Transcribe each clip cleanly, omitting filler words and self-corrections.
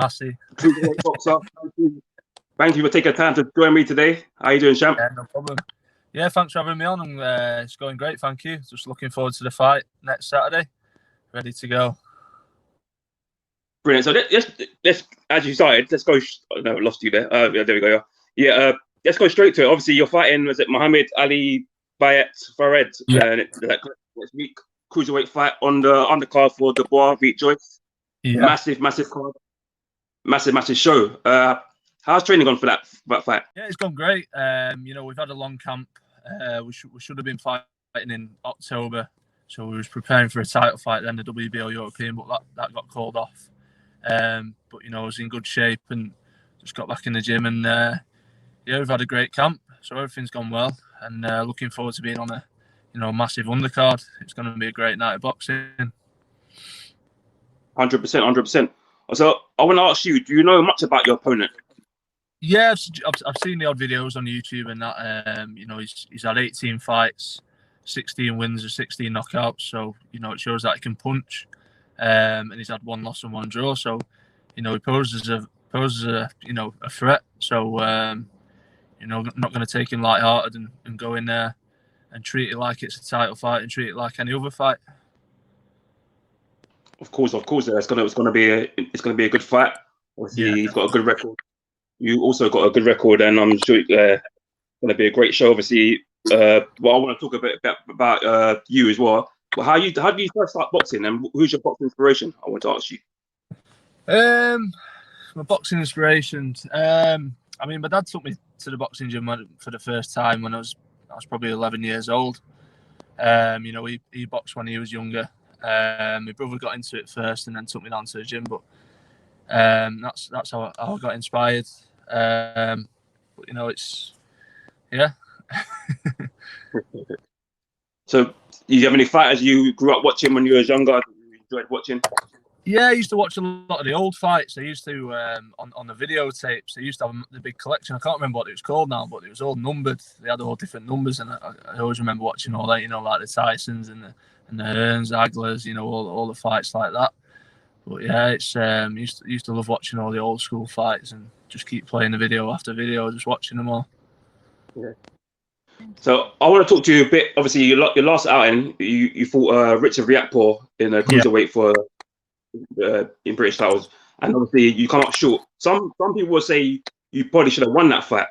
Massey. Cruiserweight boxer. Thank you for taking time to join me today. How are you doing, champ? Yeah, no problem. Yeah, thanks for having me on. It's going great, thank you. Just looking forward to the fight next Saturday. Ready to go. Brilliant. So let's as you started, let's go. No, I lost you there. Yeah, there we go. Yeah, let's go straight to it. Obviously, you're fighting. Was it Mohammad, Ali, Bayat, Farid? Yeah. Next week, cruiserweight fight on the undercard for Dubois beat Joyce. Yeah. Massive card. Massive show. How's training gone for that fight? Yeah, it's gone great. We've had a long camp. We should have been fighting in October, so we was preparing for a title fight then, the WBO European, but that got called off. But I was in good shape and just got back in the gym, and we've had a great camp, so everything's gone well, and looking forward to being on a massive undercard. It's going to be a great night of boxing. 100%. So I want to ask you, do you know much about your opponent? Yeah, I've seen the odd videos on YouTube and that. He's had 18 fights, 16 wins and 16 knockouts. So it shows that he can punch. And he's had 1 loss and 1 draw. So he poses a threat. So not going to take him light-hearted and go in there and treat it like it's a title fight and treat it like any other fight. Of course, it's gonna be a good fight. Obviously, he's got a good record. You also got a good record, and I'm sure it's going to be a great show. Obviously, I want to talk a bit about you as well. But how did you first start boxing, and who's your boxing inspiration? I want to ask you. My boxing inspiration. My dad took me to the boxing gym for the first time when I was probably 11 years old. He boxed when he was younger. My brother got into it first, and then took me down to the gym. But that's how I got inspired. But it's So, do you have any fighters you grew up watching when you were younger? You enjoyed watching? Yeah, I used to watch a lot of the old fights. I used to on the videotapes. I used to have the big collection. I can't remember what it was called now, but it was all numbered. They had all different numbers, and I always remember watching all that. Like the Tysons and the Hearns, Aglers. All the fights like that. But yeah, it's used to love watching all the old school fights and just keep playing the video after video, just watching them all. Yeah. So I want to talk to you a bit. Obviously, your last outing, you fought Richard Riakporhe in a cruiserweight for in British titles, and obviously you come up short. Some people will say you probably should have won that fight.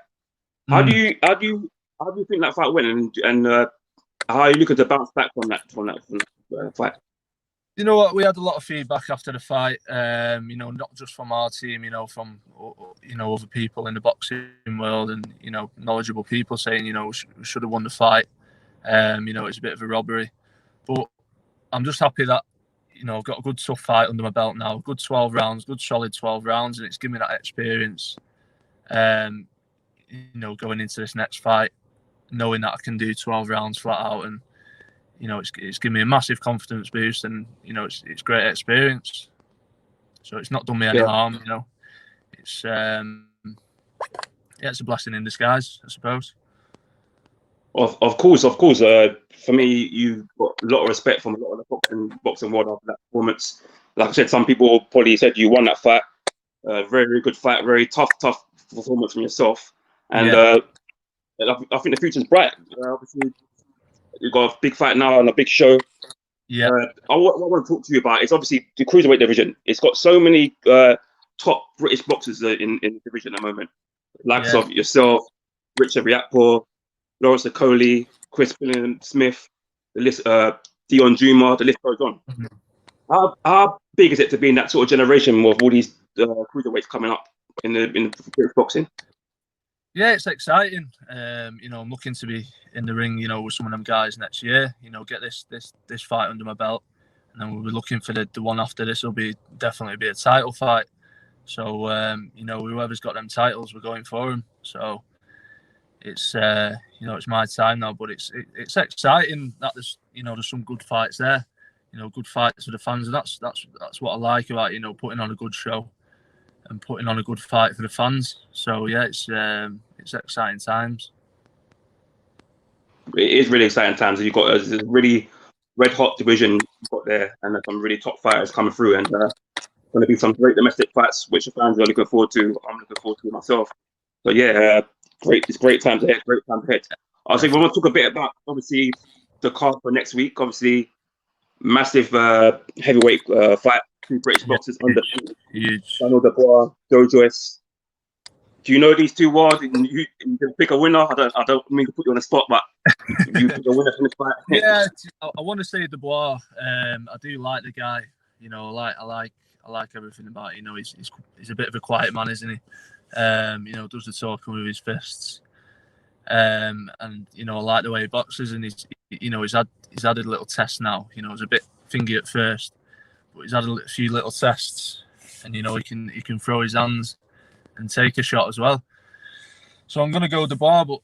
How do you think that fight went, and how are you looking to bounce back from that fight? You know what? We had a lot of feedback after the fight. Not just from our team. From other people in the boxing world, and knowledgeable people saying we should have won the fight. It's a bit of a robbery, but I'm just happy that I've got a good tough fight under my belt now. Good 12 rounds, good solid 12 rounds, and it's given me that experience. Going into this next fight, knowing that I can do 12 rounds flat out, and it's given me a massive confidence boost, and it's great experience. So it's not done me any harm. It's it's a blessing in disguise, I suppose. Of course. For me, you've got a lot of respect from a lot of the boxing world after that performance. Like I said, some people probably said you won that fight. Very, very good fight. Very tough performance from yourself. And I think the future's bright. Obviously, you've got a big fight now and a big show. Yeah. What I want to talk to you about is obviously the cruiserweight division. It's got so many top British boxers in the division at the moment. Likes of yourself, Richard Riakporhe, Lawrence Okoli, Chris Billam-smith, the list, Dion Juma, the list goes on. Mm-hmm. How big is it to be in that sort of generation with all these cruiserweights coming up in British boxing? Yeah, it's exciting. I'm looking to be in the ring, with some of them guys next year. Get this fight under my belt, and then we'll be looking for the one after this. Will definitely be a title fight. So whoever's got them titles, we're going for them. So it's it's my time now, but it's exciting that there's some good fights there. Good fights for the fans, and that's what I like about putting on a good show and putting on a good fight for the fans. So yeah, it's exciting times. It is really exciting times. You've got a really red hot division you've got there, and there's some really top fighters coming through. And going to be some great domestic fights, which the fans are looking forward to. I'm looking forward to myself. So yeah, great. It's great times ahead. Great times ahead. I think we want to talk a bit about obviously the card for next week. Obviously, massive heavyweight fight. 2 British boxers under Huge. Dubois, Joyce. Do you know these 2 well? You can pick a winner. I don't mean to put you on the spot, but you pick a winner from this fight. Yeah, I want to say Dubois. I do like the guy. You know, I like everything about it. You know, he's a bit of a quiet man, isn't he? You know, does the talking with his fists. And you know, I like the way he boxes, and he's had a little test now. You know, it was a bit fingy at first, but he's had a few little tests, and you know, he can throw his hands and take a shot as well. So I'm going to go Dubois, but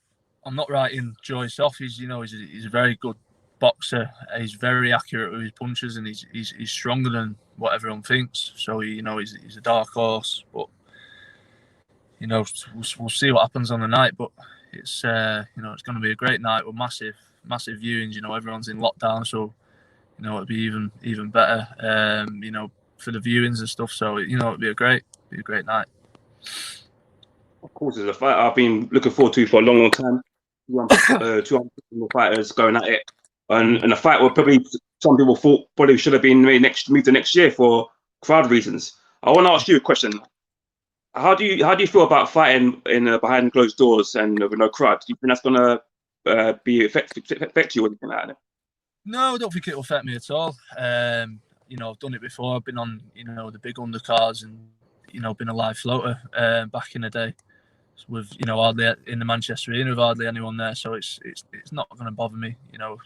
I'm not writing Joyce off. He's a very good boxer. He's very accurate with his punches, and he's stronger than what everyone thinks. So he's a dark horse, but you know, we'll see what happens on the night. But it's it's going to be a great night with massive viewings. You know, everyone's in lockdown, so you know, it'll be even better. You know, for the viewings and stuff. So you know, it'll be a great night. Of course, it's a fight I've been looking forward to for a long time. 200 fighters going at it, and a fight where probably some people thought probably should have been moved to next year for crowd reasons. I want to ask you a question. How do you feel about fighting in behind closed doors and with no crowd? Do you think that's going to affect you or anything like that? No, I don't think it will affect me at all. You know, I've done it before. I've been on, you know, the big undercards and, you know, been a live floater back in the day with, you know, hardly in the Manchester Arena with hardly anyone there. So it's not going to bother me, you know,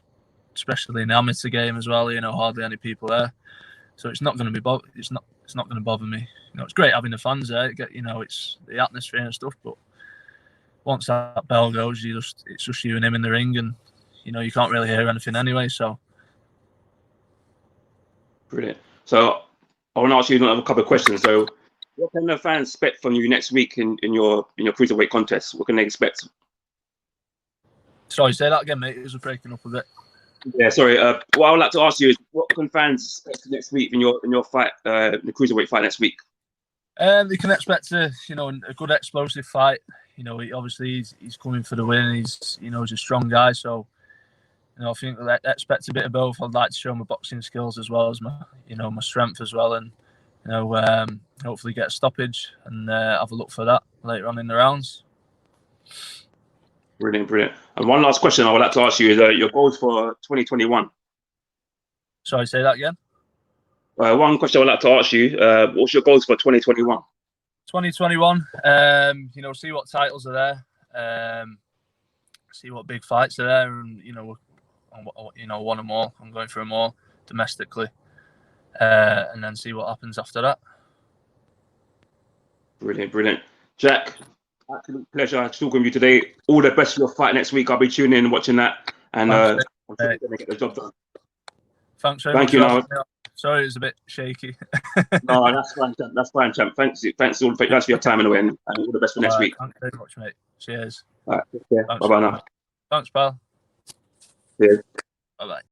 especially in the amateur game as well. You know, hardly any people there. So it's not going to be it's not going to bother me. You know, it's great having the fans there. You know, it's the atmosphere and stuff. But once that bell goes, it's just you and him in the ring, and you know, you can't really hear anything anyway. So brilliant. So I want to ask you another couple of questions. So, what can the fans expect from you next week in your cruiserweight contest? What can they expect? Sorry, say that again, mate. It was breaking up a bit. Yeah, sorry. What I would like to ask you is, what can fans expect next week in your fight, the cruiserweight fight next week? They can expect a good explosive fight. You know, he's coming for the win. He's a strong guy. So, you know, I think I expect a bit of both. I'd like to show my boxing skills as well as my strength as well, and you know, hopefully get a stoppage and have a look for that later on in the rounds. Brilliant. And one last question I would like to ask you is your goals for 2021. Sorry, say that again. One question I would like to ask you: what's your goals for 2021? 2021. You know, see what titles are there. See what big fights are there, and you know, want them all. I'm going for them all domestically, and then see what happens after that. Brilliant. Jack, absolute pleasure talking with you today. All the best for your fight next week. I'll be tuning in and watching that, and I'm sure you're going to get the job done. Thanks very much. Thank you. Sorry, it was a bit shaky. No, that's fine, champ. Thanks for your time and all the best for next week. Thanks very much, mate. Cheers. All right, take care. Bye now. Thanks, pal. Cheers. Bye-bye.